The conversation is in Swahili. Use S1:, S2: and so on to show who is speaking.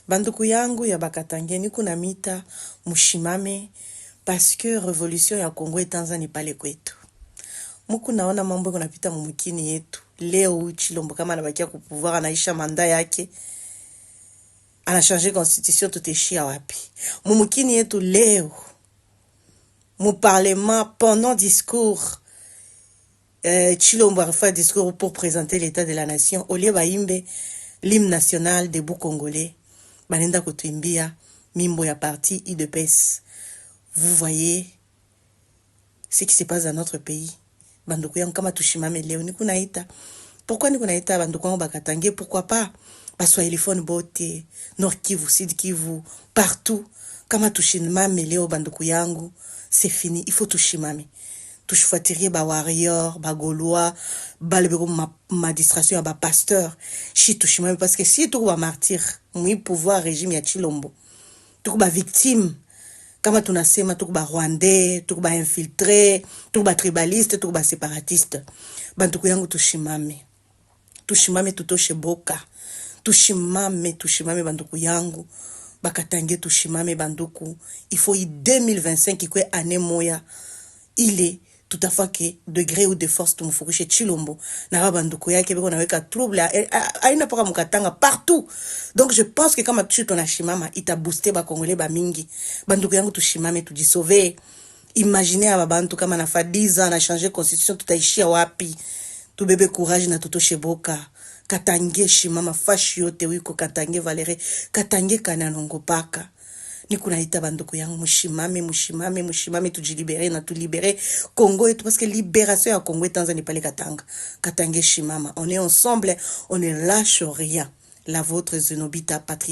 S1: Banduku yangu ya Bakatange niku na mita mushimame parce que revolution ya Kongo Tanzania pale kwetu. Muku naona mambo kunapita mumukini yetu. Leo Chilombo kama anabakia ku pouvoir anaisha manda yake. Ana changer constitution tuteshia wapi. Mumukini yetu leo mu parlement pendant discours Chilombo a fait discours pour présenter l'état de la nation. Au lieu baimbe l'hymne national des Congolais. Banenda kutuimbia mimbo ya parti IDPS. Vous voyez ce qui se passe dans notre pays. Banduku yangu kama tushimame leo niku naita. Pourquoi niku naita banduku yangu Bakatange? Pourquoi pas Baswahilifone bote, Nord Kivu, Sud Kivu, partout. Kama tushimame leo banduku yangu, c'est fini. Il faut tushimame. Tushfuatirie ba warrior, ba gaulois, ba lebeko ma distraction ba pasteur. Chi tushimame parce que si tu ba martyr, mwi pouvoir régime ya Chilombo. Tu ba victime. Kama tunasema tu ba rwandais, tu ba infiltré, tu ba tribaliste, tu ba séparatiste. Banduku yangu tushimame. Tushimame tutoshe boka. Tushimame banduku yangu. Bakatange tushimame banduku. Il faut 2025 ikwe année moya. Il est tout à fait que degré ou de force tumufukishe Chilombo na banduku yake beko naweka trouble aina paka mukatanga partout. Donc je pense que kama tu ton ashimama ita booster ba congolais ba mingi. Banduku yangu tushimame tujisauver. Imaginez aba bantu kama na fa 10 ans na changer constitution tutaishia wapi? Tu bebe courage na tutoshe boka. Katange shimama fashi yote wiko Katange Valérie Katange kananongo paka. Niku naita banduku yangu mushimame tujilibere na tulibere Congo et tout parce que libération ya Congo Tanzanie pale Katanga. Katange shimama. On est ensemble, on ne lâche rien. La vôtre Zenobita patrie.